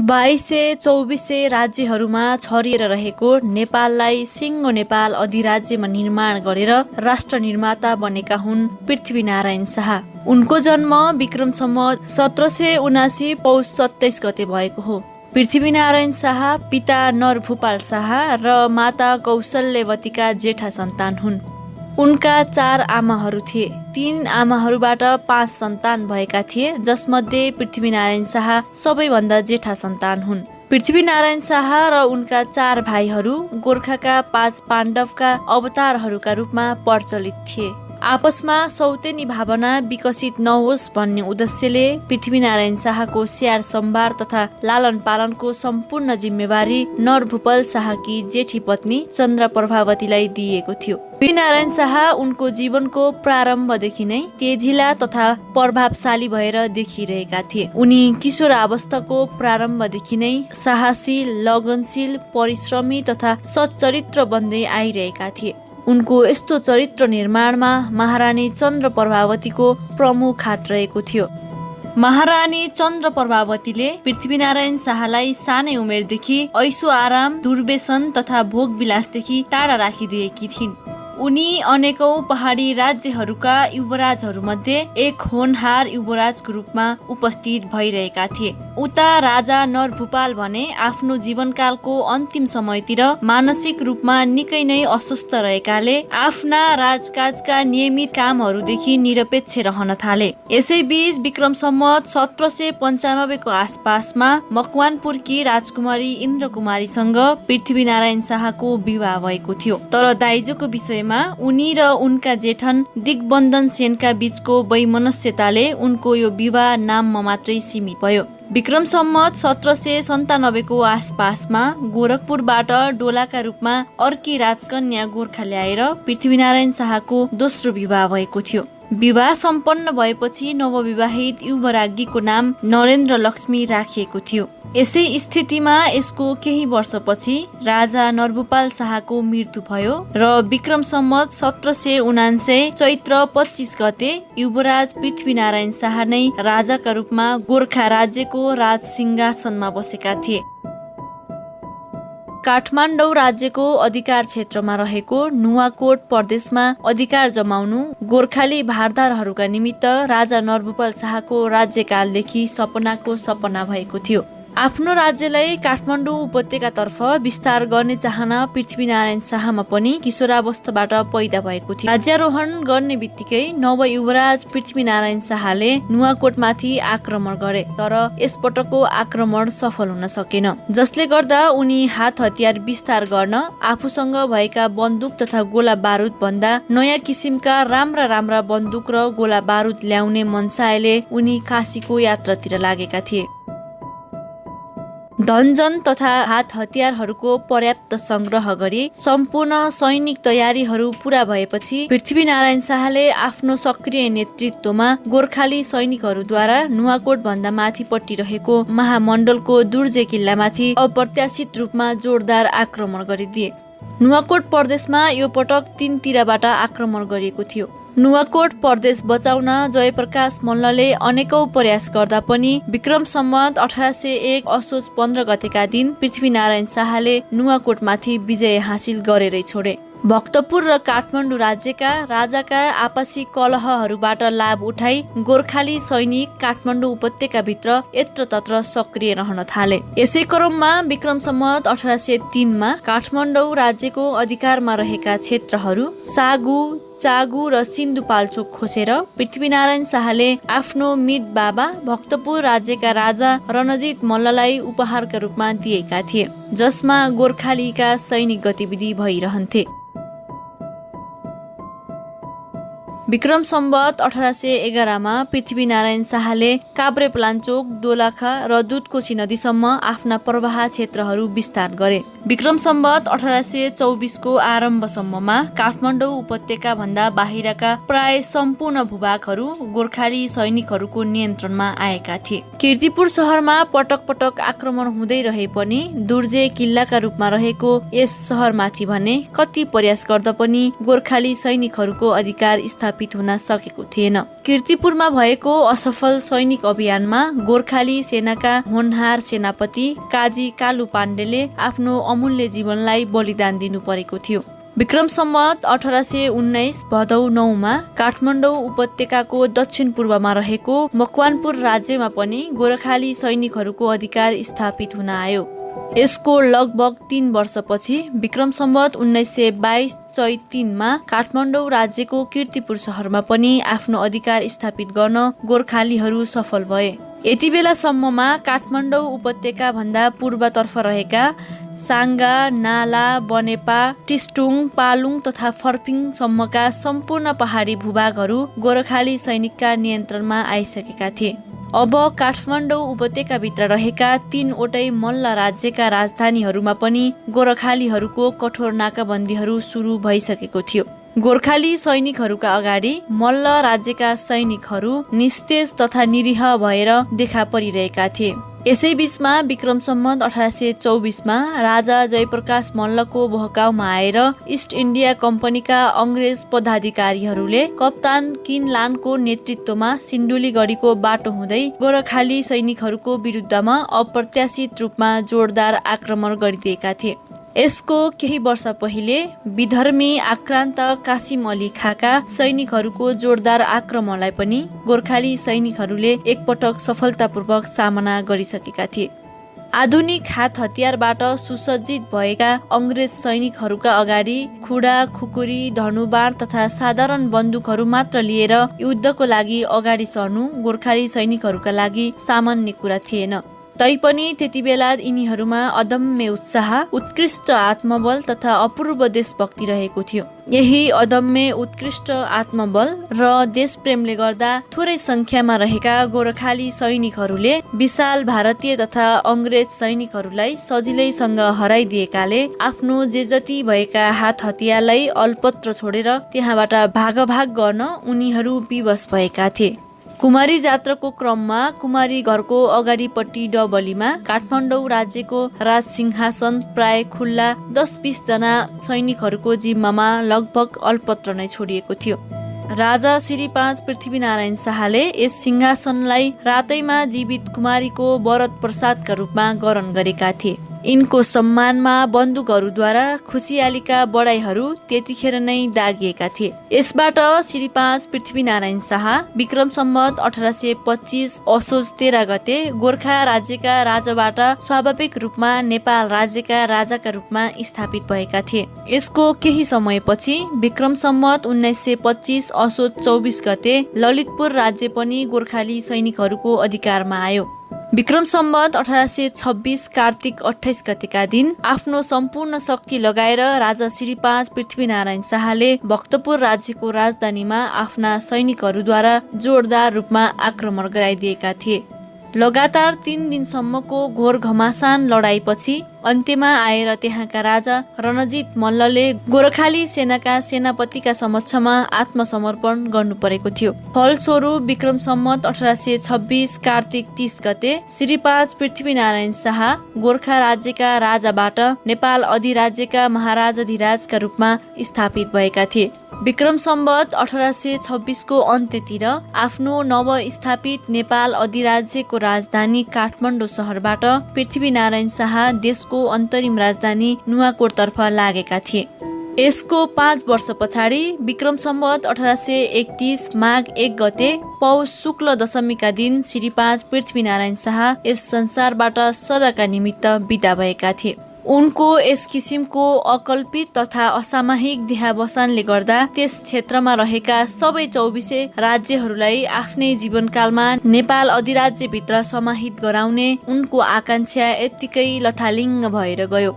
2224 राज्यहरूमा छरिएर रहेको नेपाललाई सिङ्गो नेपाल अधिराज्यमा निर्माण गरेर राष्ट्र निर्माता बनेका हुन् पृथ्वीनारायण शाह। उनको जन्म विक्रम सम्वत 1779 पौष 27 गते भएको हो। पृथ्वीनारायण शाह पिता नरभूपाल शाह र माता कौशल्यवतीका जेठा सन्तान हुन्। उनका 4 आमाहरू थिए। 3 आमाहरूबाट 5 सन्तान भएका थिए, जसमध्ये पृथ्वीनारायण शाह सबैभन्दा जेठा सन्तान हुन्। पृथ्वीनारायण शाह र उनका 4 भाइहरू गोर्खाका 5 पाण्डवका अवतारहरूका रूपमा प्रचलित थिए। आपसमा सौतेनी भावना विकसित नहोस् भन्ने उद्देश्यले पृथ्वीनारायण शाहको स्याहार सम्भार तथा लालन पालनको सम्पूर्ण जिम्मेवारी नरभूपाल शाहकी जेठी पत्नी चन्द्र प्रभावतीलाई दिइएको थियो। पृथ्वीनारायण शाह उनको जीवनको प्रारम्भदेखि नै तेजिला तथा प्रभावशाली भएर देखिरहेका थिए। उनी किशोरावस्थाको प्रारम्भदेखि नै साहसी, लगनशील, परिश्रमी तथा सच्चरित्र बन्दै आइरहेका थिए। उनको यस्तो चरित्र निर्माणमा महारानी चन्द्र प्रभावतीको प्रमुख हात रहेको थियो। महारानी चन्द्र प्रभावतीले पृथ्वीनारायण शाहलाई सानै उमेरदेखि ऐसो आराम, दुर्व्यसन तथा भोगविलासदेखि टाढा राखिदिएकी थिइन्। उनी अनेकौं पहाडी राज्यहरूका युवराजहरूमध्ये एक होनहार युवराजको रूपमा उपस्थित भइरहेका थिए। उता राजा नरभूपाल भने आफ्नो जीवनकालको अन्तिम समयतिर मानसिक रूपमा निकै नै अस्वस्थ रहेकाले आफ्ना राजकाजका नियमित कामहरूदेखि निरपेक्ष रहन थाले। यसैबीच विक्रम सम्वत 1795 को आसपासमा मकवानपुरकी राजकुमारी इन्द्रकुमारीसँग पृथ्वीनारायण शाहको विवाह भएको थियो। तर दाइजोको विषयमा उनी र उनका जेठन दिग्बन्धन सेनका बीचको वैमनस्यताले उनको यो विवाह नाममा मात्रै सीमित भयो। विक्रम सम्वत 1797 को आसपासमा गोरखपुरबाट डोलाका रूपमा अर्की राजकन्या गोर्खा ल्याएर पृथ्वीनारायण शाहको दोस्रो विवाह भएको थियो। विवाह सम्पन्न भएपछि नवविवाहित युवराज्ञीको नाम नरेन्द्र लक्ष्मी राखिएको थियो। यसै स्थितिमा यसको केही वर्षपछि राजा नरभूपाल शाहको मृत्यु भयो र विक्रम सम्वत 1779 चैत्र 25 गते युवराज पृथ्वीनारायण शाह नै राजाका रूपमा गोर्खा राज्यको राज सिंहासनमा बसेका थिए। काठमाडौँ राज्यको अधिकार क्षेत्रमा रहेको नुवाकोट प्रदेशमा अधिकार जमाउनु गोर्खाली भारदारहरूका निमित्त राजा नरभूपाल शाहको राज्यकालदेखि सपनाको सपना भएको थियो। आफ्नो राज्यलाई काठमाडौँ उपत्यकातर्फ विस्तार गर्ने चाहना पृथ्वीनारायण शाहमा पनि किशोरावस्थाबाट पैदा भएको थियो। राज्यारोहण गर्ने बित्तिकै नव युवराज पृथ्वीनारायण शाहले नुवाकोटमाथि आक्रमण गरे, तर यसपटकको आक्रमण सफल हुन सकेन, जसले गर्दा उनी हात हतियार विस्तार गर्न आफूसँग भएका बन्दुक तथा गोला बारुद भन्दा नयाँ किसिमका राम्रा बन्दुक र गोला बारुद ल्याउने मनसायले उनी काशीको यात्रातिर लागेका थिए। धनजन तथा हात हतियारहरूको पर्याप्त संग्रह गरी सम्पूर्ण सैनिक तयारीहरू पूरा भएपछि पृथ्वीनारायण शाहले आफ्नो सक्रिय नेतृत्वमा गोर्खाली सैनिकहरूद्वारा नुवाकोट भन्दा माथिपट्टि रहेको महामण्डलको दुर्जे किल्लामाथि अप्रत्याशित रूपमा जोरदार आक्रमण गरिदिए। नुवाकोट प्रदेशमा यो पटक 3 तिरबाट आक्रमण गरिएको थियो। नुवाकोट प्रदेश बचाउन जयप्रकाश मल्लले अनेकौं प्रयास गर्दा पनि विक्रम सम्वत 1801 असोज 15 गतेका दिन पृथ्वीनारायण शाहले नुवाकोटमाथि विजय हासिल गरेरै छोडे। भक्तपुर र काठमाडौँ राज्यका राजाका आपसी कलहहरूबाट लाभ उठाई गोर्खाली सैनिक काठमाडौँ उपत्यकाभित्र यत्रतत्र सक्रिय रहन थाले। यसै क्रममा विक्रम सम्वत 1803 मा काठमाडौँ राज्यको अधिकारमा रहेका क्षेत्रहरू सागु, चागु र सिन्धुपाल्चोक खोसेर पृथ्वीनारायण शाहले आफ्नो मित बाबा भक्तपुर राज्यका राजा रणजित मल्ललाई उपहारका रूपमा दिएका थिए, जसमा गोर्खालीका सैनिक गतिविधि भइरहन्थे। विक्रम सम्वत 1811 मा पृथ्वीनारायण शाहले काभ्रेपलाञ्चोक, दोलखा र दुधकोशी नदीसम्म आफ्ना प्रवाह क्षेत्रहरू विस्तार गरे। विक्रम सम्वत 1824 को आरम्भसम्ममा काठमाडौँ उपत्यका भन्दा बाहिरका प्राय सम्पूर्ण भूभागहरू गोर्खाली सैनिकहरूको नियन्त्रणमा आएका थिए। कीर्तिपुर सहरमा पटक पटक आक्रमण हुँदै रहे पनि दुर्जे किल्लाका रूपमा रहेको यस सहरमाथि भने कति प्रयास गर्दा पनि गोर्खाली सैनिकहरूको अधिकार स्थापित हुन सकेको थिएन। कीर्तिपुरमा भएको असफल सैनिक अभियानमा गोर्खाली सेनाका होनहार सेनापति काजी कालु पाण्डेले आफ्नो अमूल्य जीवनलाई बलिदान दिनु परेको थियो। विक्रम सम्वत 1819 भदौ 9 मा काठमाडौँ उपत्यकाको दक्षिण पूर्वमा रहेको मकवानपुर राज्यमा पनि गोर्खाली सैनिकहरूको अधिकार स्थापित हुन आयो। यसको लगभग 3 वर्षपछि विक्रम सम्वत 1922 चैत 3 मा काठमाडौँ राज्यको कीर्तिपुर सहरमा पनि आफ्नो अधिकार स्थापित गर्न गोर्खालीहरू सफल भए। यति बेलासम्ममा काठमाडौँ उपत्यका भन्दा पूर्वतर्फ रहेका साङ्गा, नाला, बनेपा, टिस्टुङ, पालुङ तथा फर्पिङसम्मका सम्पूर्ण पहाडी भूभागहरू गोर्खाली सैनिकका नियन्त्रणमा आइसकेका थिए। अब काठमाडौँ उपत्यकाभित्र रहेका 3वटै मल्ल राज्यका राजधानीहरूमा पनि गोर्खालीहरूको कठोर नाकाबन्दीहरू सुरु भइसकेको थियो। गोर्खाली सैनिकहरूका अगाडि मल्ल राज्यका सैनिकहरू निस्तेज तथा निरीह भएर देखा परिरहेका थिए। यसै बीचमा विक्रम सम्वत 1824 मा राजा जयप्रकाश मल्लको बहकाउमा आएर इस्ट इन्डिया कम्पनीका अङ्ग्रेज पदाधिकारीहरूले कप्तान किनलानको नेतृत्वमा सिन्धुलीगढीको बाटो हुँदै गोर्खाली सैनिकहरूको विरुद्धमा अप्रत्याशित रूपमा जोरदार आक्रमण गरिदिएका थिए। यसको केही वर्ष पहिले विधर्मी आक्रान्त कासिम अली खाका सैनिकहरूको जोरदार आक्रमणलाई पनि गोर्खाली सैनिकहरूले एकपटक सफलतापूर्वक सामना गरिसकेका थिए। आधुनिक हात हतियारबाट सुसज्जित भएका अङ्ग्रेज सैनिकहरूका अगाडि खुडा, खुकुरी, धनुबाण तथा साधारण बन्दुकहरू मात्र लिएर युद्धको लागि अगाडि सर्नु गोर्खाली सैनिकहरूका लागि सामान्य कुरा थिएन। तैपनि त्यति बेला यिनीहरूमा अदम्य उत्साह, उत्कृष्ट आत्मबल तथा अपूर्व देशभक्ति रहेको थियो। यही अदम्य उत्कृष्ट आत्मबल र देशप्रेमले गर्दा थोरै संख्यामा रहेका गोर्खाली सैनिकहरूले विशाल भारतीय तथा अङ्ग्रेज सैनिकहरूलाई सजिलैसँग हराइदिएकाले आफ्नो जे जति भएका हात हतियारलाई अल्पत्र छोडेर त्यहाँबाट भागभाग गर्न उनीहरू विवश भएका थिए। कुमारी जात्राको क्रममा कुमारी घरको अगाडिपट्टि डबलीमा काठमाडौँ राज्यको राजसिंहासन प्राय खुल्ला 10-20 जना सैनिकहरूको जिम्मामा लगभग अल्पत्र नै छोडिएको थियो। राजा श्री 5 पृथ्वीनारायण शाहले यस सिंहासनलाई रातैमा जीवित कुमारीको वरद प्रसादका रूपमा ग्रहण गरेका थिए। यिनको सम्मानमा बन्दुकहरूद्वारा खुसियालीका बढाइहरू त्यतिखेर नै दागिएका थिए। यसबाट श्री 5 पृथ्वीनारायण शाह विक्रम सम्वत 1825 असोज 13 गते गोर्खा राज्यका राजाबाट स्वाभाविक रूपमा नेपाल राज्यका राजाका रूपमा स्थापित भएका थिए। यसको केही समयपछि विक्रम सम्वत 1925 असोज 24 गते ललितपुर राज्य पनि गोर्खाली सैनिकहरूको अधिकारमा आयो। विक्रम सम्वत 1826 कार्तिक 28 गतेका दिन आफ्नो सम्पूर्ण शक्ति लगाएर राजा श्री 5 पृथ्वीनारायण शाहले भक्तपुर राज्यको राजधानीमा आफ्ना सैनिकहरूद्वारा जोरदार रूपमा आक्रमण गराइदिएका थिए। लगातार 3 दिनसम्मको घोर घमासान लडाईपछि अन्त्यमा आएर त्यहाँका राजा रणजित मल्लले गोर्खाली सेनाका सेनापतिका समक्षमा आत्मसमर्पण गर्नु परेको थियो। फलस्वरूप विक्रम सम्वत 1826 कार्तिक 30 गते श्री 5 पृथ्वीनारायण शाह गोर्खा राज्यका राजाबाट नेपाल अधिराज्यका महाराजाधिराजका रूपमा स्थापित भएका थिए। विक्रम सम्वत 1826 को अन्त्यतिर आफ्नो नवस्थापित नेपाल अधिराज्यको राजधानी काठमाडौँ सहरबाट पृथ्वीनारायण शाह देशको अन्तरिम राजधानी नुवाकोटतर्फ लागेका थिए। यसको 5 वर्ष पछाडि विक्रम सम्वत 1831 माघ 1 गते पौष शुक्ल दशमीका दिन श्री 5 पृथ्वीनारायण शाह यस संसारबाट सदाका निमित्त बिदा भएका थिए। उनको यस किसिमको अकल्पित तथा असामयिक देहावसानले गर्दा त्यस क्षेत्रमा रहेका सबै 24 राज्यहरूलाई आफ्नै जीवनकालमा नेपाल अधिराज्यभित्र समाहित गराउने उनको आकांक्षा यत्तिकै लथालिङ्ग भएर गयो।